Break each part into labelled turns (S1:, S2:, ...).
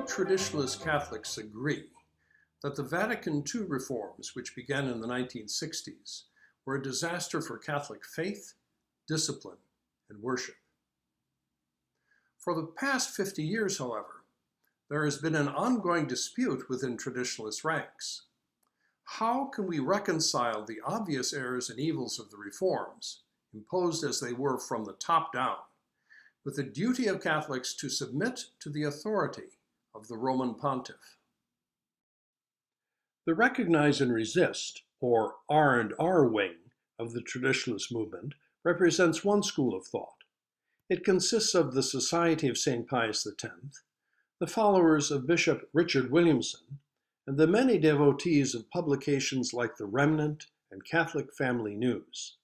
S1: traditionalist Catholics agree that the Vatican II reforms, which began in the 1960s, were a disaster for Catholic faith, discipline, and worship. For the past 50 years, however, there has been an ongoing dispute within traditionalist ranks. How can we reconcile the obvious errors and evils of the reforms, imposed as they were from the top down, with the duty of Catholics to submit to the authority of the Roman Pontiff? The Recognize and Resist, or R&R wing, of the traditionalist movement represents one school of thought. It consists of the Society of St. Pius X, the followers of Bishop Richard Williamson, and the many devotees of publications like The Remnant and Catholic Family News.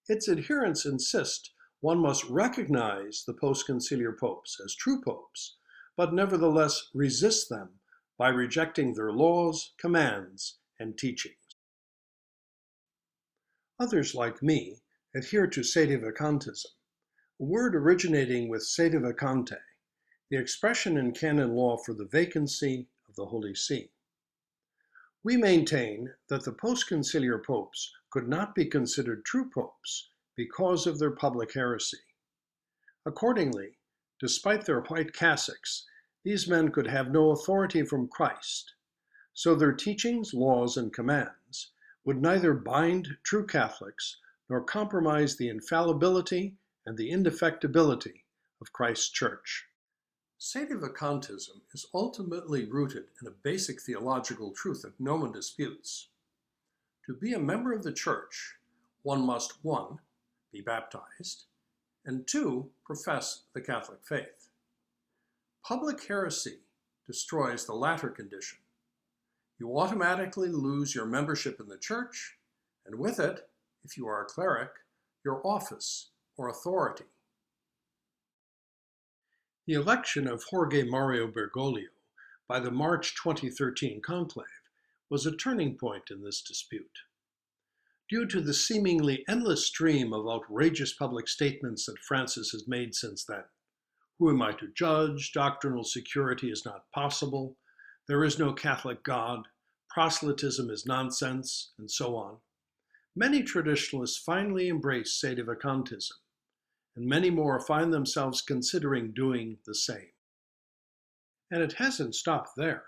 S1: Its adherents insist one must recognize the post-conciliar popes as true popes, but nevertheless resist them by rejecting their laws, commands, and teachings. Others, like me, adhere to Sedevacantism, a word originating with sedevacante, the expression in canon law for the vacancy of the Holy See. We maintain that the post-conciliar popes could not be considered true popes because of their public heresy. Accordingly, despite their white cassocks, these men could have no authority from Christ, so their teachings, laws, and commands would neither bind true Catholics nor compromise the infallibility and the indefectibility of Christ's Church. Sedevacantism is ultimately rooted in a basic theological truth that no one disputes. To be a member of the Church, one must 1. Be baptized, and 2. Profess the Catholic faith. Public heresy destroys the latter condition. You automatically lose your membership in the Church, and with it, if you are a cleric, your office or authority. The election of Jorge Mario Bergoglio by the March 2013 conclave was a turning point in this dispute. Due to the seemingly endless stream of outrageous public statements that Francis has made since then, who am I to judge? Doctrinal security is not possible. There is no Catholic God. Proselytism is nonsense, and so on. Many traditionalists finally embrace Sedevacantism, and many more find themselves considering doing the same. And it hasn't stopped there.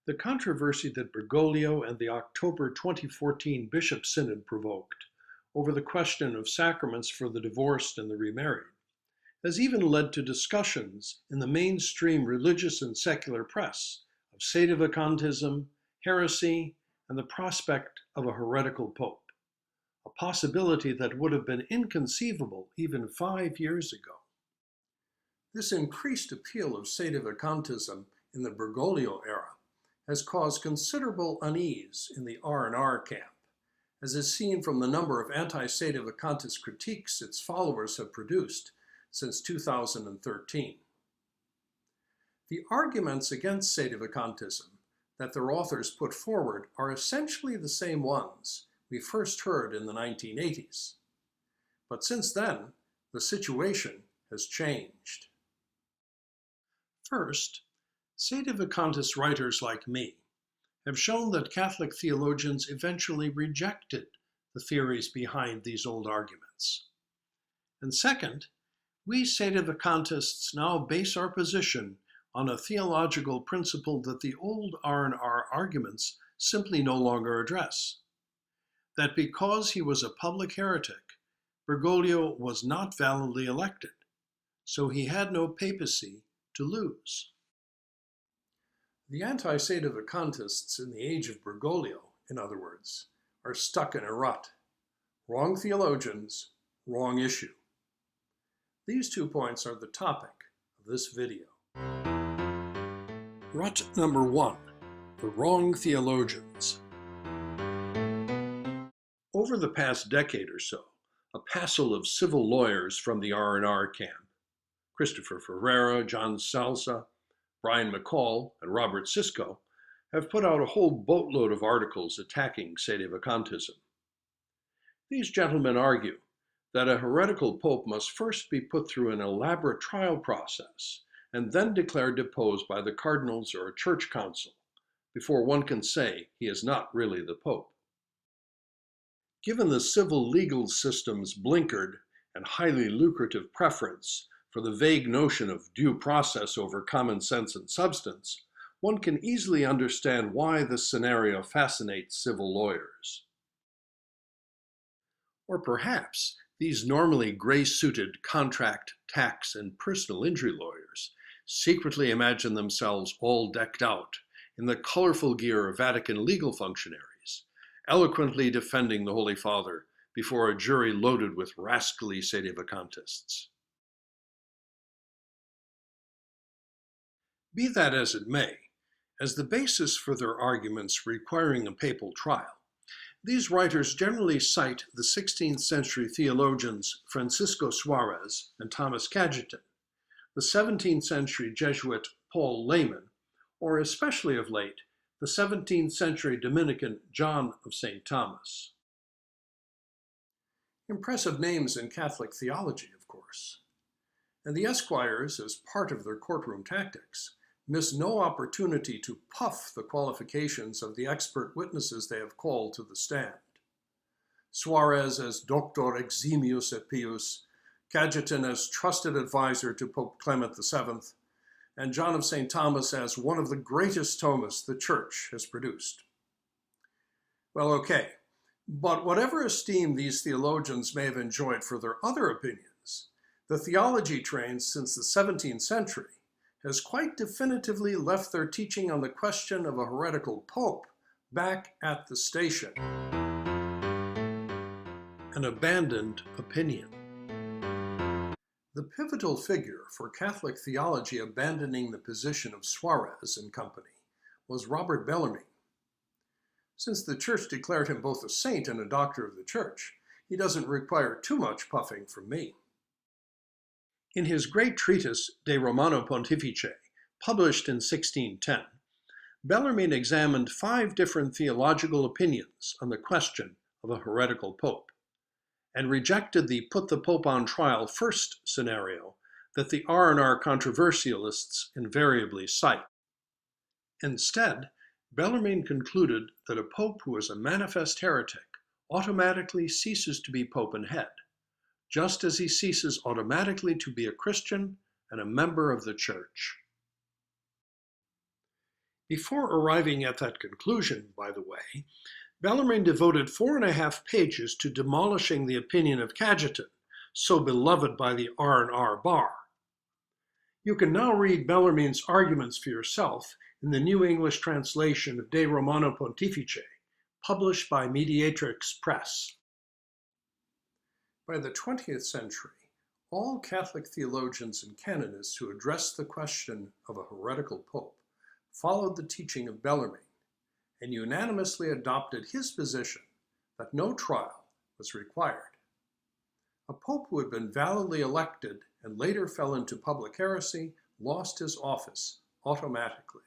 S1: The controversy that Bergoglio and the October 2014 Bishop Synod provoked over the question of sacraments for the divorced and the remarried has even led to discussions in the mainstream religious and secular press of Sedevacantism, heresy, and the prospect of a heretical pope, a possibility that would have been inconceivable even 5 years ago. This increased appeal of Sedevacantism in the Bergoglio era has caused considerable unease in the R&R camp, as is seen from the number of anti-Sedevacantist critiques its followers have produced since 2013. The arguments against Sedevacantism that their authors put forward are essentially the same ones we first heard in the 1980s. But since then, the situation has changed. First, Sedevacantist writers like me have shown that Catholic theologians eventually rejected the theories behind these old arguments. And second, we Sedevacantists now base our position on a theological principle that the old R&R arguments simply no longer address. That because he was a public heretic, Bergoglio was not validly elected, so he had no papacy to lose. The anti-Sedevacantists in the age of Bergoglio, in other words, are stuck in a rut. Wrong theologians, wrong issue. These 2 points are the topic of this video. Rut number 1, the wrong theologians. Over the past decade or so, a passel of civil lawyers from the R&R camp, Christopher Ferreira, John Salsa, Brian McCall, and Robert Sisko, have put out a whole boatload of articles attacking Sedevacantism. These gentlemen argue that a heretical pope must first be put through an elaborate trial process and then declared deposed by the cardinals or a church council, before one can say he is not really the Pope. Given the civil legal system's blinkered and highly lucrative preference for the vague notion of due process over common sense and substance, one can easily understand why this scenario fascinates civil lawyers. Or perhaps these normally gray-suited contract, tax, and personal injury lawyers secretly imagine themselves all decked out in the colorful gear of Vatican legal functionaries, eloquently defending the Holy Father before a jury loaded with rascally Sedevacantists. Be that as it may, as the basis for their arguments requiring a papal trial, these writers generally cite the 16th century theologians Francisco Suarez and Thomas Cajetan, the 17th century Jesuit Paul Layman, or especially of late, the 17th century Dominican John of St. Thomas. Impressive names in Catholic theology, of course. And the esquires, as part of their courtroom tactics, miss no opportunity to puff the qualifications of the expert witnesses they have called to the stand. Suarez as Doctor Eximius et Pius, Cajetan as trusted advisor to Pope Clement VII, and John of St. Thomas as one of the greatest Thomists the Church has produced. Well, okay, but whatever esteem these theologians may have enjoyed for their other opinions, the theology trained since the 17th century has quite definitively left their teaching on the question of a heretical pope back at the station. An abandoned opinion. The pivotal figure for Catholic theology abandoning the position of Suarez and company was Robert Bellarmine. Since the Church declared him both a saint and a doctor of the Church, he doesn't require too much puffing from me. In his great treatise De Romano Pontífice, published in 1610, Bellarmine examined 5 different theological opinions on the question of a heretical pope, and rejected the put the pope on trial first scenario that the R&R controversialists invariably cite. Instead, Bellarmine concluded that a pope who is a manifest heretic automatically ceases to be pope and head, just as he ceases automatically to be a Christian and a member of the Church. Before arriving at that conclusion, by the way, Bellarmine devoted 4.5 pages to demolishing the opinion of Cajetan, so beloved by the R&R bar. You can now read Bellarmine's arguments for yourself in the New English translation of De Romano Pontifice, published by Mediatrix Press. By the 20th century, all Catholic theologians and canonists who addressed the question of a heretical pope followed the teaching of Bellarmine and unanimously adopted his position that no trial was required. A pope who had been validly elected and later fell into public heresy lost his office automatically.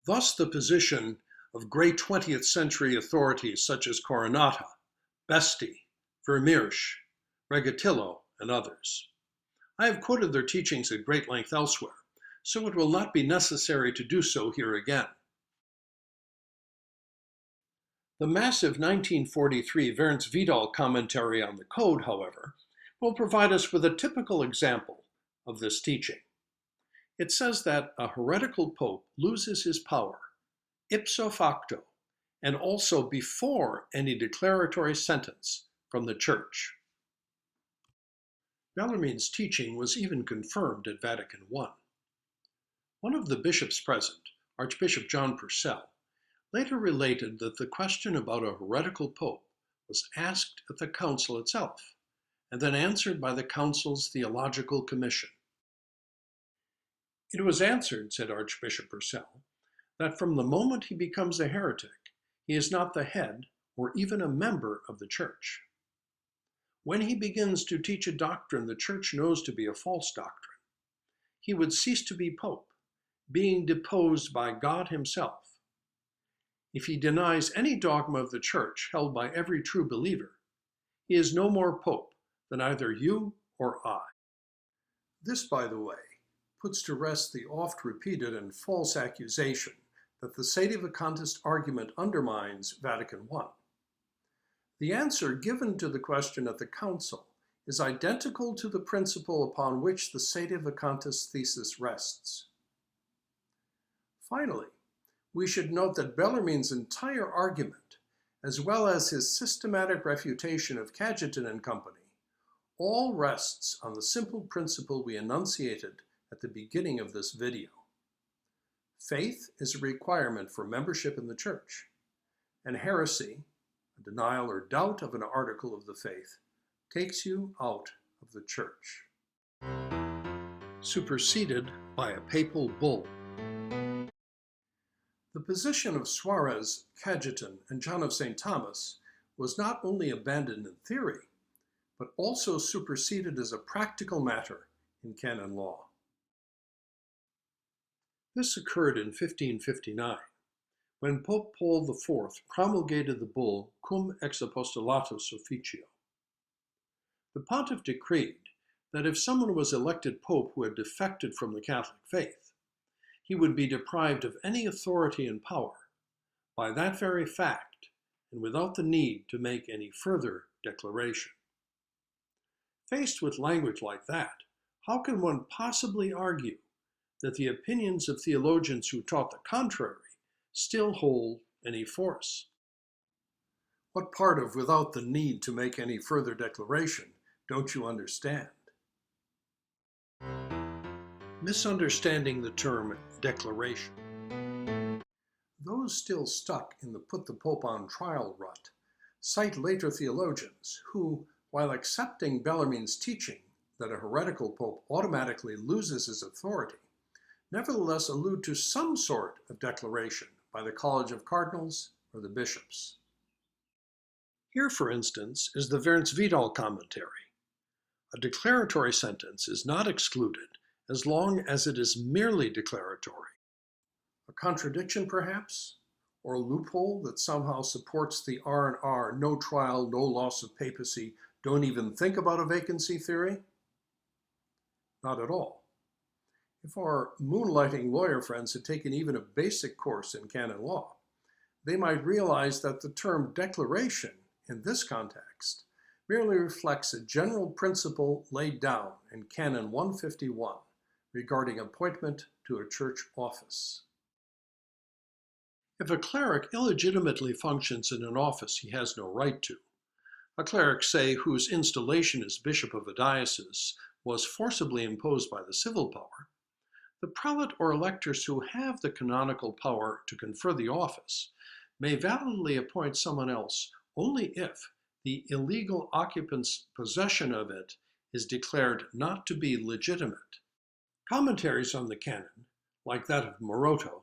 S1: Thus the position of great 20th century authorities such as Coronata, Besti, Vermeersch, Regatillo, and others. I have quoted their teachings at great length elsewhere, so it will not be necessary to do so here again. The massive 1943 Wernz Vidal commentary on the Code, however, will provide us with a typical example of this teaching. It says that a heretical pope loses his power, ipso facto, and also before any declaratory sentence from the Church. Bellarmine's teaching was even confirmed at Vatican I. One of the bishops present, Archbishop John Purcell, later related that the question about a heretical pope was asked at the council itself, and then answered by the council's theological commission. It was answered, said Archbishop Purcell, that from the moment he becomes a heretic, he is not the head or even a member of the Church. When he begins to teach a doctrine the Church knows to be a false doctrine, he would cease to be pope, being deposed by God himself. If he denies any dogma of the Church held by every true believer, he is no more pope than either you or I. This, by the way, puts to rest the oft-repeated and false accusation that the Sedevacantist argument undermines Vatican I. The answer given to the question at the Council is identical to the principle upon which the Sedevacantist thesis rests. Finally, we should note that Bellarmine's entire argument, as well as his systematic refutation of Cajetan and company, all rests on the simple principle we enunciated at the beginning of this video. Faith is a requirement for membership in the Church, and heresy, a denial or doubt of an article of the faith, takes you out of the Church. Superseded by a papal bull. The position of Suarez, Cajetan, and John of St. Thomas was not only abandoned in theory, but also superseded as a practical matter in canon law. This occurred in 1559, when Pope Paul IV promulgated the bull Cum ex apostolatus officio. The pontiff decreed that if someone was elected pope who had defected from the Catholic faith, he would be deprived of any authority and power by that very fact and without the need to make any further declaration. Faced with language like that, how can one possibly argue that the opinions of theologians who taught the contrary still hold any force? What part of without the need to make any further declaration don't you understand? Misunderstanding the term declaration. Those still stuck in the put the Pope on trial rut cite later theologians who, while accepting Bellarmine's teaching that a heretical pope automatically loses his authority, nevertheless allude to some sort of declaration by the College of Cardinals or the bishops. Here, for instance, is the Wernz Vidal commentary. A declaratory sentence is not excluded as long as it is merely declaratory. A contradiction, perhaps, or a loophole that somehow supports the R&R, no trial, no loss of papacy, don't even think about a vacancy theory? Not at all. If our moonlighting lawyer friends had taken even a basic course in canon law, they might realize that the term declaration in this context merely reflects a general principle laid down in Canon 151 regarding appointment to a church office. If a cleric illegitimately functions in an office he has no right to, a cleric, say, whose installation as bishop of a diocese was forcibly imposed by the civil power, the prelate or electors who have the canonical power to confer the office may validly appoint someone else only if the illegal occupant's possession of it is declared not to be legitimate. Commentaries on the canon, like that of Moroto,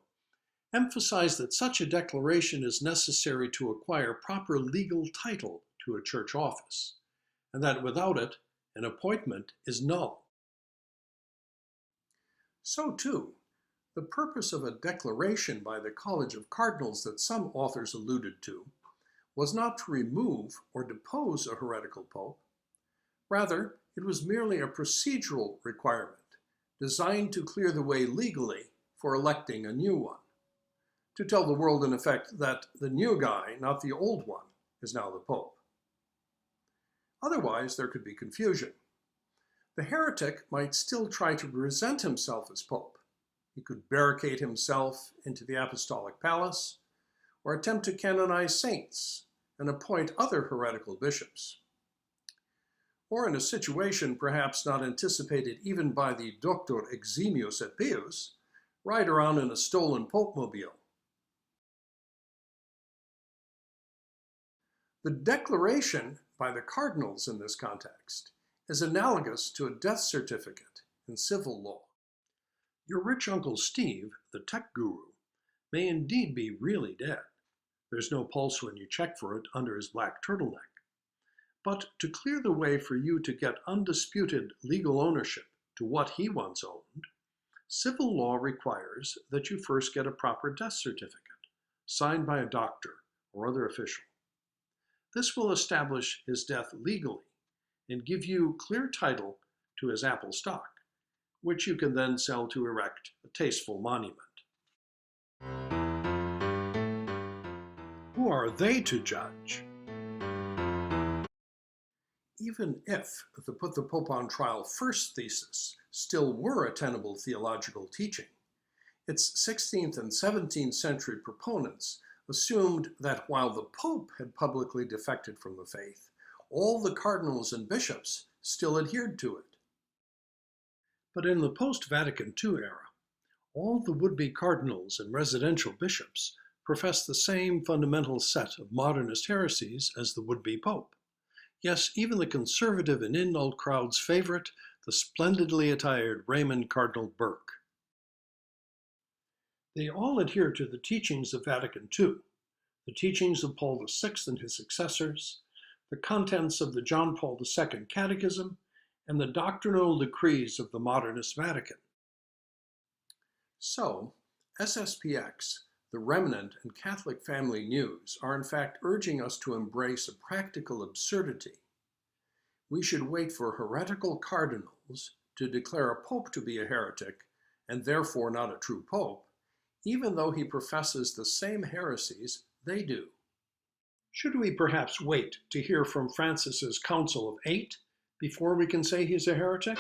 S1: emphasize that such a declaration is necessary to acquire proper legal title to a church office, and that without it, an appointment is null. So too, the purpose of a declaration by the College of Cardinals that some authors alluded to was not to remove or depose a heretical pope. Rather, it was merely a procedural requirement designed to clear the way legally for electing a new one, to tell the world in effect that the new guy, not the old one, is now the pope. Otherwise, there could be confusion. The heretic might still try to present himself as pope. He could barricade himself into the apostolic palace, or attempt to canonize saints and appoint other heretical bishops. Or in a situation perhaps not anticipated even by the Doctor Eximius et Pius, ride around in a stolen pope-mobile. The declaration by the cardinals in this context is analogous to a death certificate in civil law. Your rich Uncle Steve, the tech guru, may indeed be really dead. There's no pulse when you check for it under his black turtleneck. But to clear the way for you to get undisputed legal ownership to what he once owned, civil law requires that you first get a proper death certificate, signed by a doctor or other official. This will establish his death legally and give you clear title to his apple stock, which you can then sell to erect a tasteful monument. Who are they to judge? Even if the put the Pope on trial first thesis still were a tenable theological teaching, its 16th and 17th century proponents assumed that while the Pope had publicly defected from the faith, all the cardinals and bishops still adhered to it. But in the post-Vatican II era, all the would-be cardinals and residential bishops professed the same fundamental set of modernist heresies as the would-be Pope. Yes, even the conservative and indult crowd's favorite, the splendidly attired Raymond Cardinal Burke. They all adhere to the teachings of Vatican II, the teachings of Paul VI and his successors, the contents of the John Paul II Catechism, and the doctrinal decrees of the modernist Vatican. So, SSPX, the Remnant, and Catholic Family News are in fact urging us to embrace a practical absurdity. We should wait for heretical cardinals to declare a pope to be a heretic, and therefore not a true pope, even though he professes the same heresies they do. Should we perhaps wait to hear from Francis's Council of Eight before we can say he's a heretic?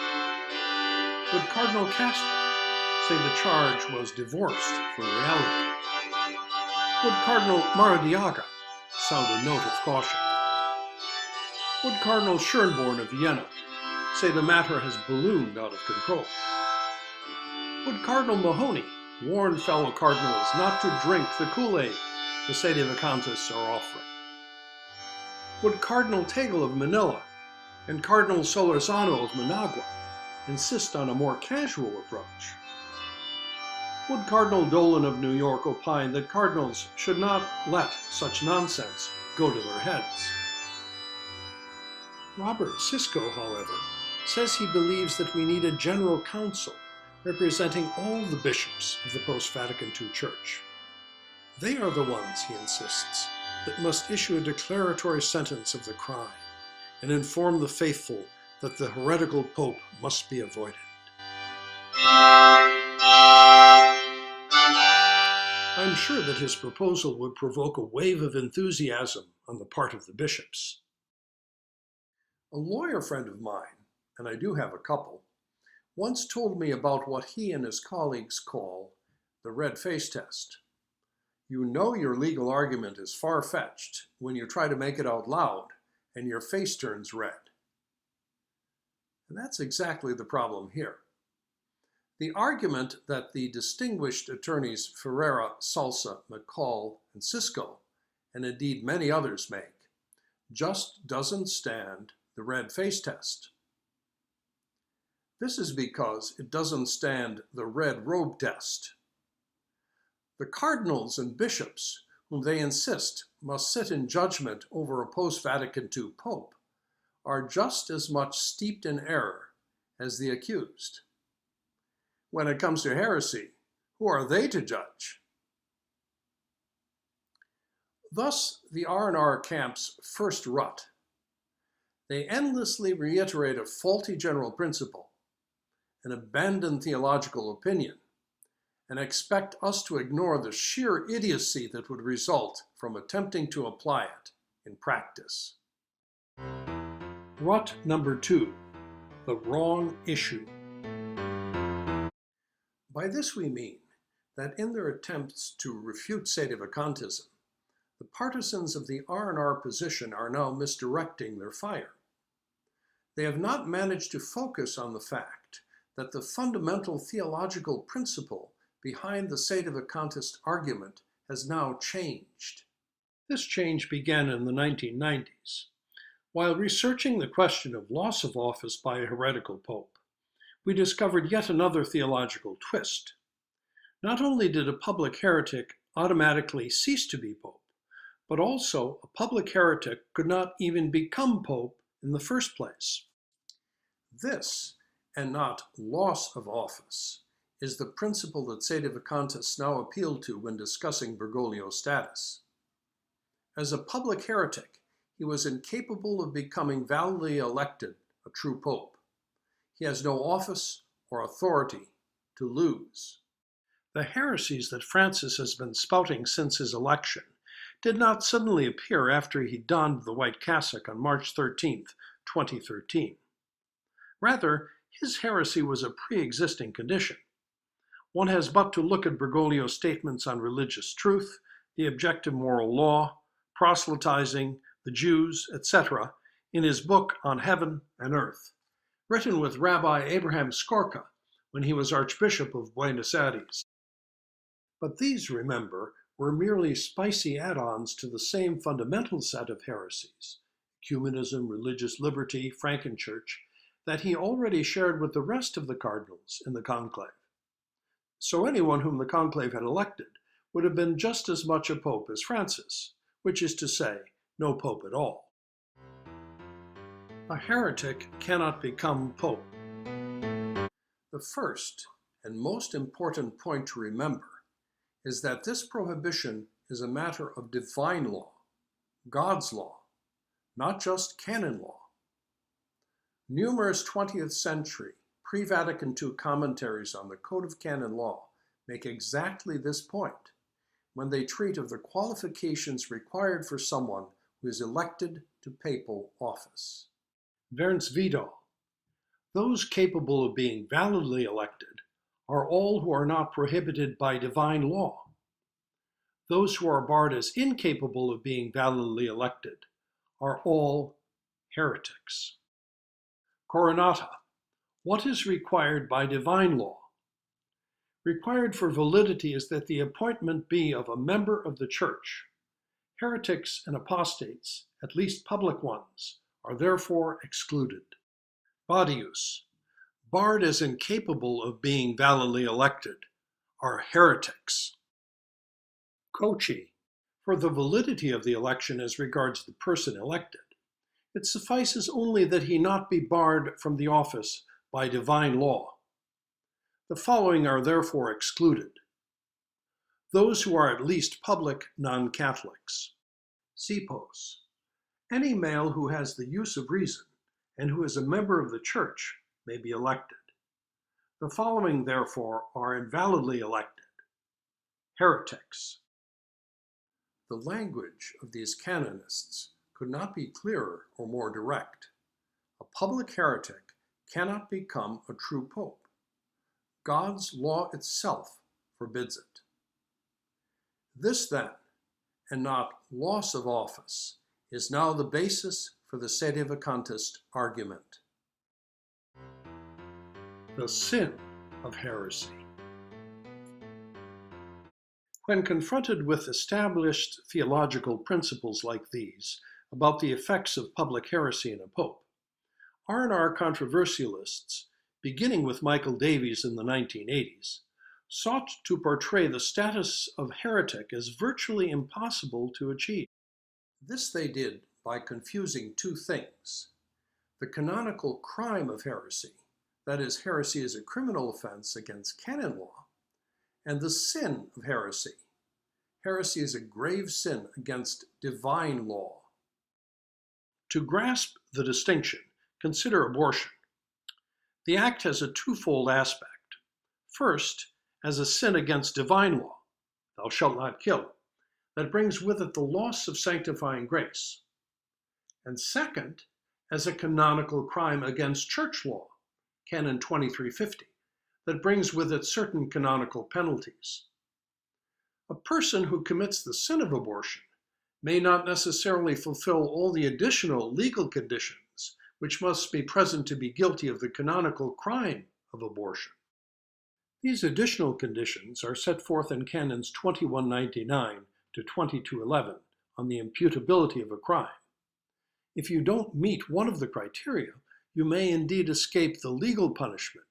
S1: Would Cardinal Casper say the charge was divorced from reality? Would Cardinal Maradiaga sound a note of caution? Would Cardinal Schönborn of Vienna say the matter has ballooned out of control? Would Cardinal Mahoney warn fellow cardinals not to drink the Kool-Aid the Sedevacantists are offering? Would Cardinal Tagle of Manila and Cardinal Solorzano of Managua insist on a more casual approach? Would Cardinal Dolan of New York opine that cardinals should not let such nonsense go to their heads? Robert Sisko, however, says he believes that we need a general council representing all the bishops of the post-Vatican II Church. They are the ones, he insists, that must issue a declaratory sentence of the crime and inform the faithful that the heretical pope must be avoided. I'm sure that his proposal would provoke a wave of enthusiasm on the part of the bishops. A lawyer friend of mine, and I do have a couple, once told me about what he and his colleagues call the red face test. You know your legal argument is far-fetched when you try to make it out loud and your face turns red. And that's exactly the problem here. The argument that the distinguished attorneys Ferreira, Salsa, McCall, and Sisko, and indeed many others make, just doesn't stand the red face test. This is because it doesn't stand the red robe test. The cardinals and bishops, whom they insist must sit in judgment over a post-Vatican II pope, are just as much steeped in error as the accused. When it comes to heresy, who are they to judge? Thus, the R&R camp's first rut. They endlessly reiterate a faulty general principle, an abandoned theological opinion, and expect us to ignore the sheer idiocy that would result from attempting to apply it in practice. Rut number 2, the wrong issue. By this we mean that in their attempts to refute Sedevacantism, the partisans of the R&R position are now misdirecting their fire. They have not managed to focus on the fact that the fundamental theological principle behind the Sedevacantist argument has now changed. This change began in the 1990s. While researching the question of loss of office by a heretical pope, we discovered yet another theological twist. Not only did a public heretic automatically cease to be pope, but also a public heretic could not even become pope in the first place. This, and not loss of office, is the principle that Sedevacantists now appeal to when discussing Bergoglio's status. As a public heretic, he was incapable of becoming validly elected a true pope. He has no office or authority to lose. The heresies that Francis has been spouting since his election did not suddenly appear after he donned the white cassock on March 13, 2013. Rather, his heresy was a pre-existing condition. One has but to look at Bergoglio's statements on religious truth, the objective moral law, proselytizing, the Jews, etc., in his book on heaven and earth, written with Rabbi Abraham Skorka when he was Archbishop of Buenos Aires. But these, remember, were merely spicy add-ons to the same fundamental set of heresies, ecumenism, religious liberty, Frankenchurch, that he already shared with the rest of the cardinals in the conclave. So anyone whom the conclave had elected would have been just as much a pope as Francis, which is to say, no pope at all. A heretic cannot become pope. The first and most important point to remember is that this prohibition is a matter of divine law, God's law, not just canon law. Numerous 20th century pre-Vatican II commentaries on the Code of Canon Law make exactly this point when they treat of the qualifications required for someone who is elected to papal office. Wern's Vidal, those capable of being validly elected are all who are not prohibited by divine law. Those who are barred as incapable of being validly elected are all heretics. Coronata, what is required by divine law? Required for validity is that the appointment be of a member of the Church. Heretics and apostates, at least public ones, are therefore excluded. Badius, barred as incapable of being validly elected, are heretics. Kochi, for the validity of the election as regards the person elected, it suffices only that he not be barred from the office by divine law. The following are therefore excluded. Those who are at least public non-Catholics. Sipos, any male who has the use of reason and who is a member of the Church may be elected. The following, therefore, are invalidly elected. Heretics. The language of these canonists could not be clearer or more direct. A public heretic cannot become a true pope. God's law itself forbids it. This then, and not loss of office, is now the basis for the Sedevacantist argument. The sin of heresy. When confronted with established theological principles like these about the effects of public heresy in a pope, R&R controversialists, beginning with Michael Davies in the 1980s, sought to portray the status of heretic as virtually impossible to achieve. This they did by confusing two things: the canonical crime of heresy, that is, heresy is a criminal offense against canon law, and the sin of heresy. Heresy is a grave sin against divine law. To grasp the distinction, consider abortion. The act has a twofold aspect. First, as a sin against divine law, thou shalt not kill, that brings with it the loss of sanctifying grace. And second, as a canonical crime against church law, Canon 2350, that brings with it certain canonical penalties. A person who commits the sin of abortion may not necessarily fulfill all the additional legal conditions which must be present to be guilty of the canonical crime of abortion. These additional conditions are set forth in Canons 2199 to 2211 on the imputability of a crime. If you don't meet one of the criteria, you may indeed escape the legal punishment,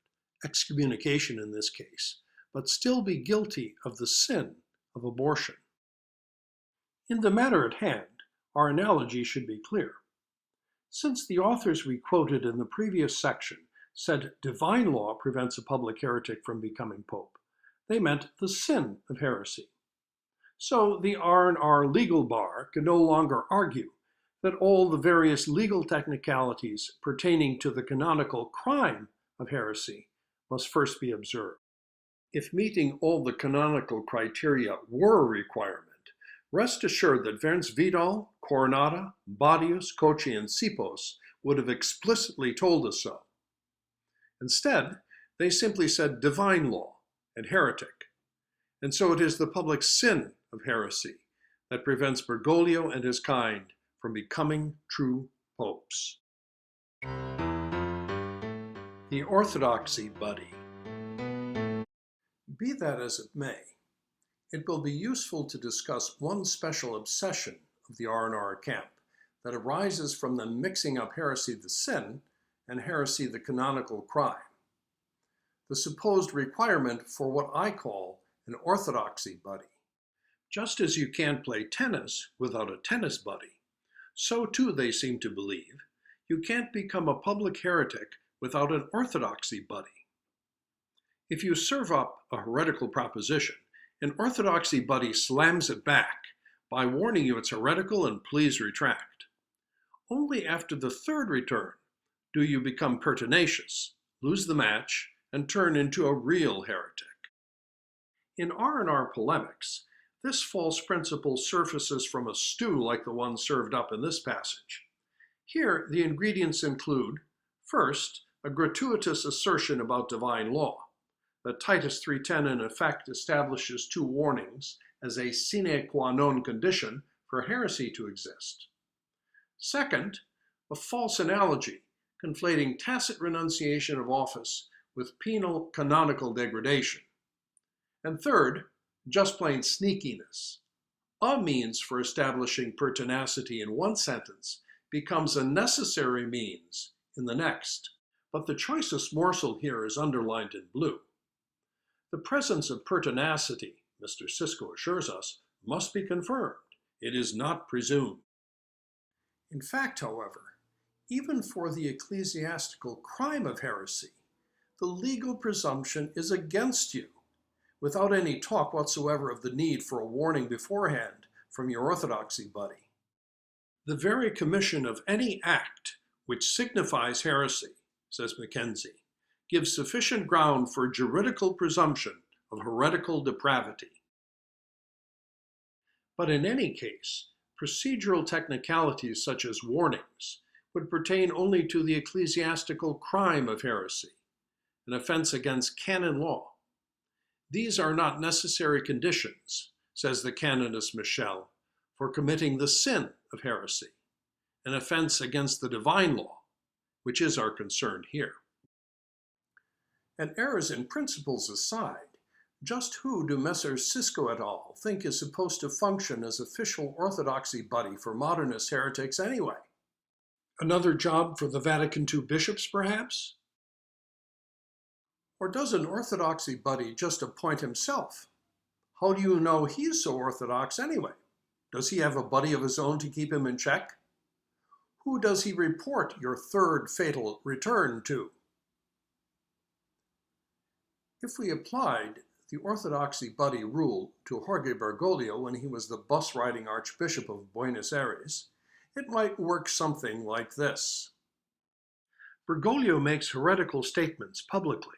S1: excommunication in this case, but still be guilty of the sin of abortion. In the matter at hand, our analogy should be clear. Since the authors we quoted in the previous section said divine law prevents a public heretic from becoming pope, they meant the sin of heresy. So the R&R legal bar can no longer argue that all the various legal technicalities pertaining to the canonical crime of heresy must first be observed. If meeting all the canonical criteria were a requirement, rest assured that Vence Vidal, Coronata, Badius, Cocci, and Sipos would have explicitly told us so. Instead, they simply said divine law and heretic. And so it is the public sin of heresy that prevents Bergoglio and his kind from becoming true popes. The orthodoxy buddy. Be that as it may, it will be useful to discuss one special obsession of the R&R camp that arises from them mixing up heresy the sin and heresy the canonical crime. The supposed requirement for what I call an orthodoxy buddy. Just as you can't play tennis without a tennis buddy, so too they seem to believe you can't become a public heretic without an orthodoxy buddy. If you serve up a heretical proposition, an orthodoxy buddy slams it back by warning you it's heretical and please retract. Only after the third return do you become pertinacious, lose the match, and turn into a real heretic. In R&R polemics, this false principle surfaces from a stew like the one served up in this passage. Here, the ingredients include, first, a gratuitous assertion about divine law, that Titus 3:10 in effect establishes two warnings as a sine qua non condition for heresy to exist. Second, a false analogy, conflating tacit renunciation of office with penal canonical degradation. And third, just plain sneakiness. A means for establishing pertinacity in one sentence becomes a necessary means in the next. But the choicest morsel here is underlined in blue. The presence of pertinacity, Mr. Cisco assures us, must be confirmed. It is not presumed. In fact, however, even for the ecclesiastical crime of heresy, the legal presumption is against you, without any talk whatsoever of the need for a warning beforehand from your orthodoxy buddy. The very commission of any act which signifies heresy, says Mackenzie, gives sufficient ground for juridical presumption of heretical depravity. But in any case, procedural technicalities such as warnings would pertain only to the ecclesiastical crime of heresy, an offense against canon law. These are not necessary conditions, says the canonist Michel, for committing the sin of heresy, an offense against the divine law, which is our concern here. And errors in principles aside, just who do Messrs. Cisco et al. Think is supposed to function as official orthodoxy buddy for modernist heretics anyway? Another job for the Vatican II bishops, perhaps? Or does an orthodoxy buddy just appoint himself? How do you know he's so orthodox anyway? Does he have a buddy of his own to keep him in check? Who does he report your third fatal return to? If we applied the orthodoxy buddy rule to Jorge Bergoglio when he was the bus-riding Archbishop of Buenos Aires, it might work something like this. Bergoglio makes heretical statements publicly.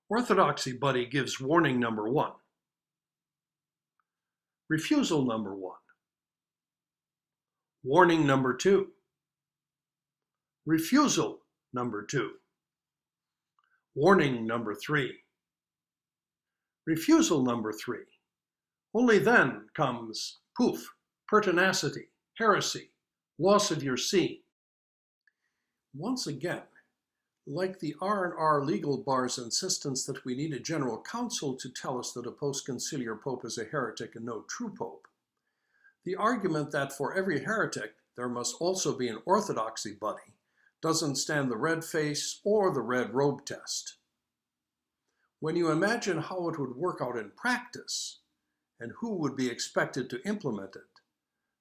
S1: Orthodoxy buddy gives warning number 1. Refusal number 1. Warning number 2. Refusal number 2. Warning number 3. Refusal number 3. Only then comes, poof, pertinacity, heresy, loss of your see. Once again, like the R&R legal bar's insistence that we need a general council to tell us that a post-conciliar pope is a heretic and no true pope, the argument that for every heretic there must also be an orthodoxy buddy doesn't stand the red face or the red robe test. When you imagine how it would work out in practice and who would be expected to implement it,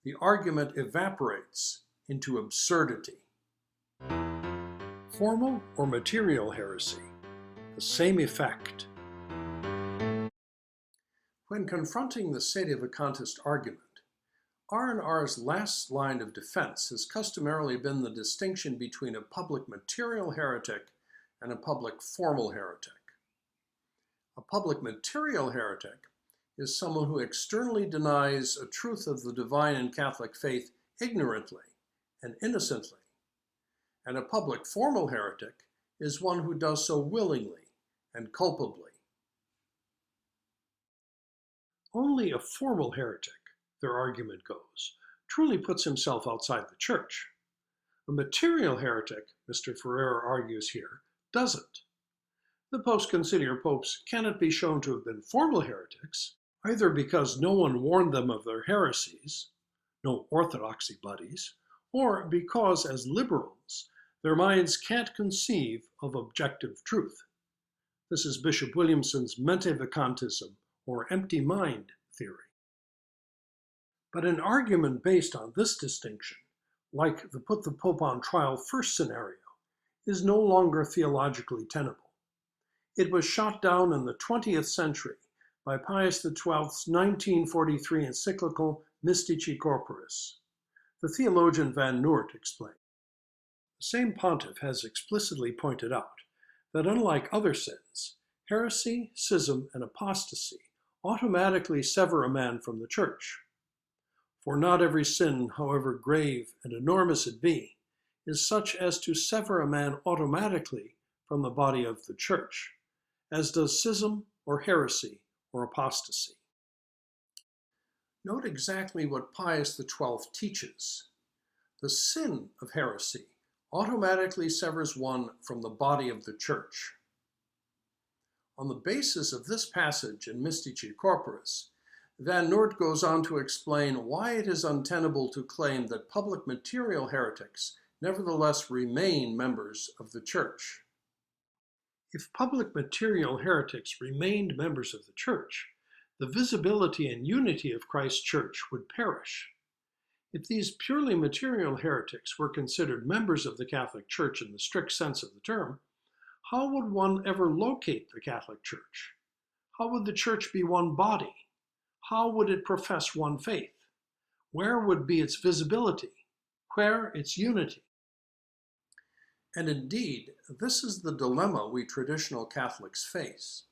S1: the argument evaporates into absurdity. Formal or material heresy, the same effect. When confronting the Sedevacantist argument, R&R's last line of defense has customarily been the distinction between a public material heretic and a public formal heretic. A public material heretic is someone who externally denies a truth of the divine and Catholic faith ignorantly and innocently, and a public formal heretic is one who does so willingly and culpably. Only a formal heretic, their argument goes, truly puts himself outside the Church. A material heretic, Mr. Ferrer argues here, doesn't. The post-conciliar popes cannot be shown to have been formal heretics, either because no one warned them of their heresies, no orthodoxy buddies, or because, as liberals, their minds can't conceive of objective truth. This is Bishop Williamson's Anti-Sedevacantism, or empty mind theory. But an argument based on this distinction, like the put the Pope on trial first scenario, is no longer theologically tenable. It was shot down in the 20th century by Pius XII's 1943 encyclical Mystici Corporis. The theologian Van Noort explained. The same pontiff has explicitly pointed out that unlike other sins, heresy, schism, and apostasy automatically sever a man from the Church. For not every sin, however grave and enormous it be, is such as to sever a man automatically from the body of the Church, as does schism or heresy or apostasy. Note exactly what Pius XII teaches. The sin of heresy automatically severs one from the body of the Church. On the basis of this passage in Mystici Corporis, Van Noort goes on to explain why it is untenable to claim that public material heretics nevertheless remain members of the Church. If public material heretics remained members of the Church, the visibility and unity of Christ's Church would perish. If these purely material heretics were considered members of the Catholic Church in the strict sense of the term, how would one ever locate the Catholic Church? How would the Church be one body? How would it profess one faith? Where would be its visibility? Where its unity? And indeed, this is the dilemma we traditional Catholics face.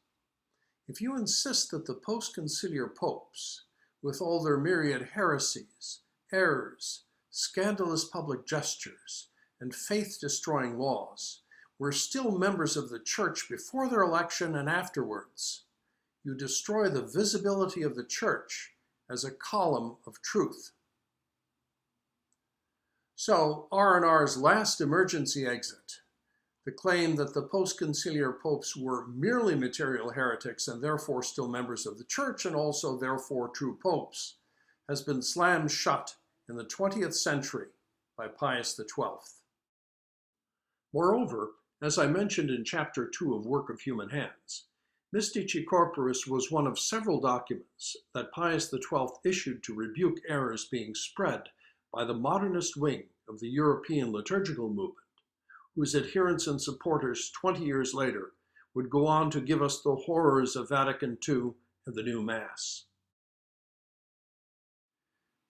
S1: If you insist that the post-conciliar popes, with all their myriad heresies, errors, scandalous public gestures, and faith-destroying laws, were still members of the Church before their election and afterwards, you destroy the visibility of the Church as a column of truth. So, R&R's last emergency exit, the claim that the post-conciliar popes were merely material heretics and therefore still members of the Church and also therefore true popes, has been slammed shut in the 20th century by Pius XII. Moreover, as I mentioned in Chapter 2 of Work of Human Hands, Mystici Corporis was one of several documents that Pius XII issued to rebuke errors being spread by the modernist wing of the European liturgical movement, whose adherents and supporters 20 years later would go on to give us the horrors of Vatican II and the new Mass.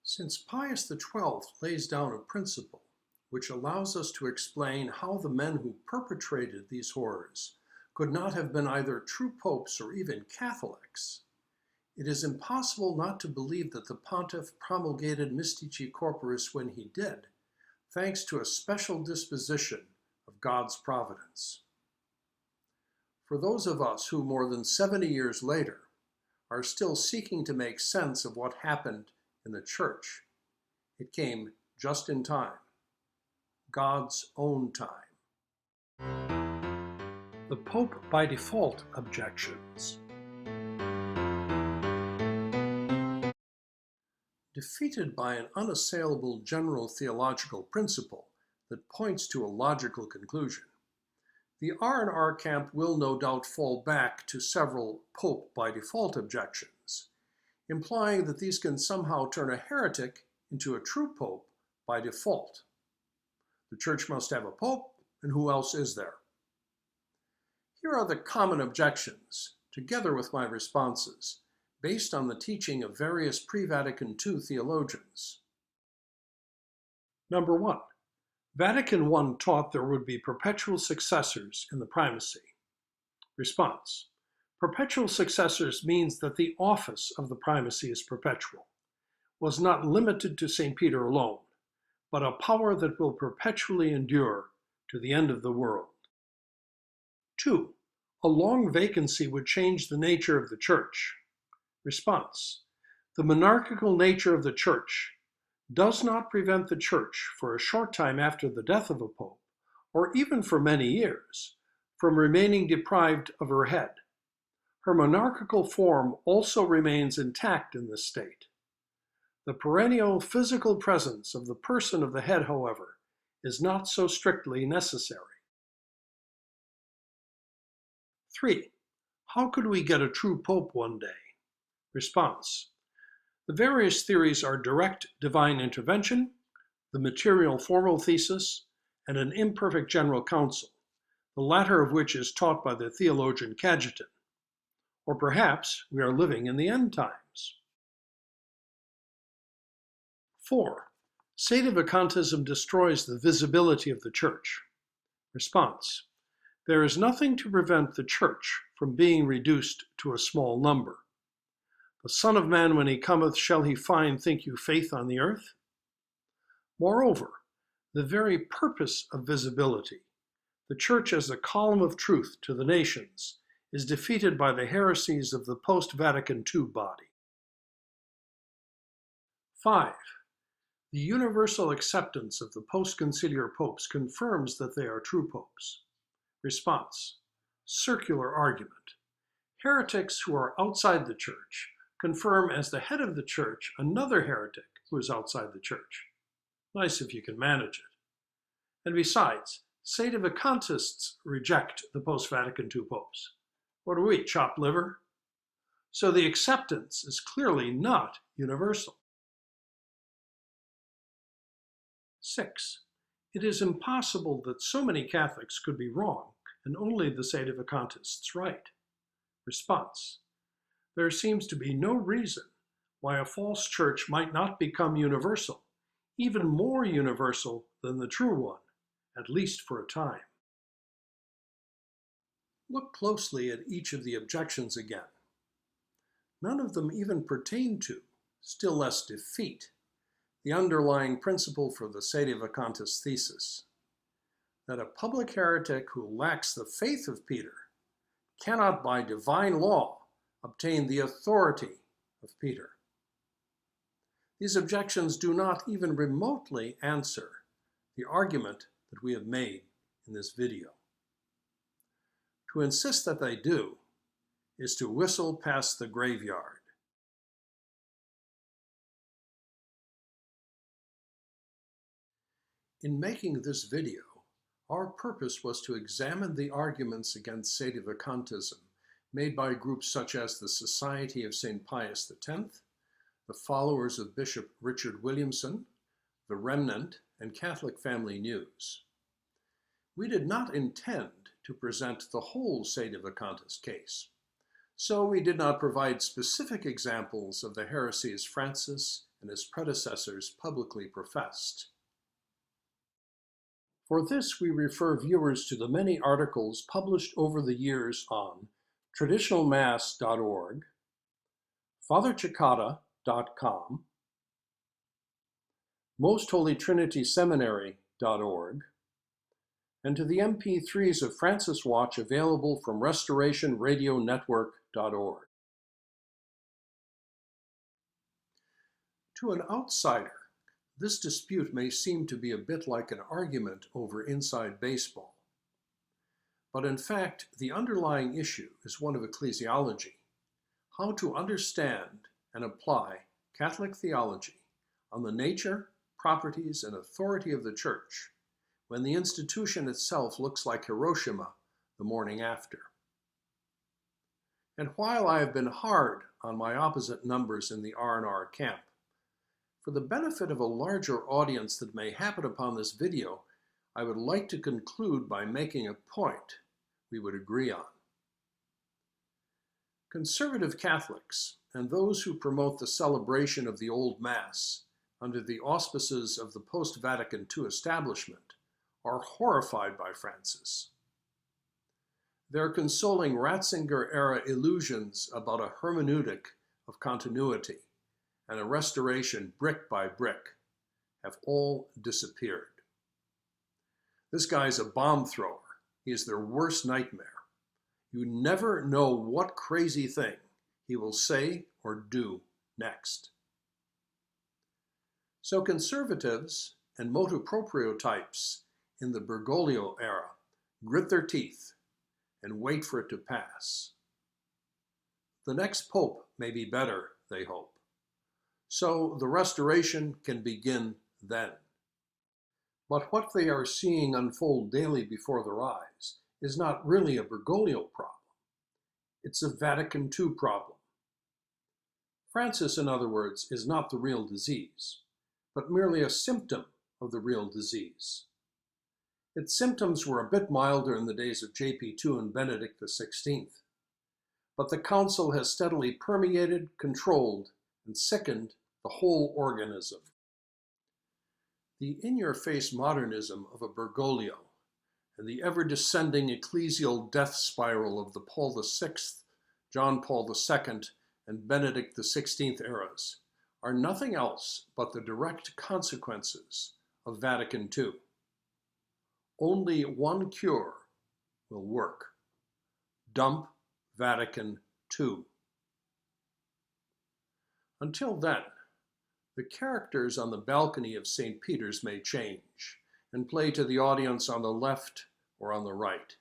S1: Since Pius XII lays down a principle which allows us to explain how the men who perpetrated these horrors could not have been either true popes or even Catholics, it is impossible not to believe that the pontiff promulgated Mystici Corporis when he did, thanks to a special disposition of God's providence. For those of us who, more than 70 years later, are still seeking to make sense of what happened in the Church, it came just in time, God's own time. The Pope by default objections. Defeated by an unassailable general theological principle that points to a logical conclusion, the R&R camp will no doubt fall back to several Pope by default objections, implying that these can somehow turn a heretic into a true Pope by default. The Church must have a Pope, and who else is there? Here are the common objections, together with my responses, based on the teaching of various pre-Vatican II theologians. Number 1. Vatican I taught there would be perpetual successors in the primacy. Response: perpetual successors means that the office of the primacy is perpetual, was not limited to St. Peter alone, but a power that will perpetually endure to the end of the world. 2. A long vacancy would change the nature of the Church. Response: the monarchical nature of the Church does not prevent the Church for a short time after the death of a pope, or even for many years, from remaining deprived of her head. Her monarchical form also remains intact in this state. The perennial physical presence of the person of the head, however, is not so strictly necessary. 3. How could we get a true pope one day? Response: the various theories are direct divine intervention, the material formal thesis, and an imperfect general council, the latter of which is taught by the theologian Cajetan. Or perhaps we are living in the end times. 4. Sedevacantism destroys the visibility of the Church. Response: there is nothing to prevent the Church from being reduced to a small number. The Son of Man, when he cometh, shall he find, think you, faith on the earth? Moreover, the very purpose of visibility, the Church as a column of truth to the nations, is defeated by the heresies of the post-Vatican II body. 5. The universal acceptance of the post-conciliar popes confirms that they are true popes. Response: circular argument. Heretics who are outside the Church confirm as the head of the Church another heretic who is outside the Church. Nice if you can manage it. And besides, Sedevacantists reject the post-Vatican II popes. What are we, chopped liver? So the acceptance is clearly not universal. 6. It is impossible that so many Catholics could be wrong and only the Sedevacantists right. Response: there seems to be no reason why a false church might not become universal, even more universal than the true one, at least for a time. Look closely at each of the objections again. None of them even pertain to, still less defeat, the underlying principle for the Sedevacantist thesis, that a public heretic who lacks the faith of Peter cannot by divine law obtain the authority of Peter. These objections do not even remotely answer the argument that we have made in this video. To insist that they do is to whistle past the graveyard. In making this video, our purpose was to examine the arguments against Sedevacantism made by groups such as the Society of St. Pius X, the followers of Bishop Richard Williamson, the Remnant, and Catholic Family News. We did not intend to present the whole Sedevacantist case, so we did not provide specific examples of the heresies Francis and his predecessors publicly professed. For this, we refer viewers to the many articles published over the years on traditionalmass.org, fathercekada.com, mostholytrinityseminary.org, and to the MP3s of Francis Watch available from restorationradionetwork.org. To an outsider, this dispute may seem to be a bit like an argument over inside baseball. But in fact, the underlying issue is one of ecclesiology, how to understand and apply Catholic theology on the nature, properties, and authority of the Church when the institution itself looks like Hiroshima the morning after. And while I have been hard on my opposite numbers in the R&R camp, for the benefit of a larger audience that may happen upon this video, I would like to conclude by making a point we would agree on. Conservative Catholics and those who promote the celebration of the Old Mass under the auspices of the post-Vatican II establishment are horrified by Francis. Their consoling Ratzinger-era illusions about a hermeneutic of continuity and a restoration brick by brick have all disappeared. This guy's a bomb thrower. He is their worst nightmare. You never know what crazy thing he will say or do next. So conservatives and motu proprio types in the Bergoglio era grit their teeth and wait for it to pass. The next pope may be better, they hope. So the restoration can begin then. But what they are seeing unfold daily before their eyes is not really a Bergoglio problem. It's a Vatican II problem. Francis, in other words, is not the real disease, but merely a symptom of the real disease. Its symptoms were a bit milder in the days of JP2 and Benedict XVI, but the council has steadily permeated, controlled, and sickened the whole organism. The in-your-face modernism of a Bergoglio and the ever-descending ecclesial death spiral of the Paul VI, John Paul II, and Benedict XVI eras are nothing else but the direct consequences of Vatican II. Only one cure will work. Dump Vatican II. Until then, the characters on the balcony of St. Peter's may change and play to the audience on the left or on the right.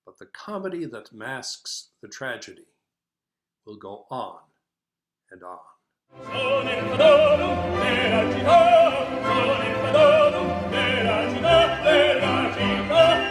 S1: But the comedy that masks the tragedy will go on and on.
S2: Sono il padrone della città, sono il padrone della città, della città.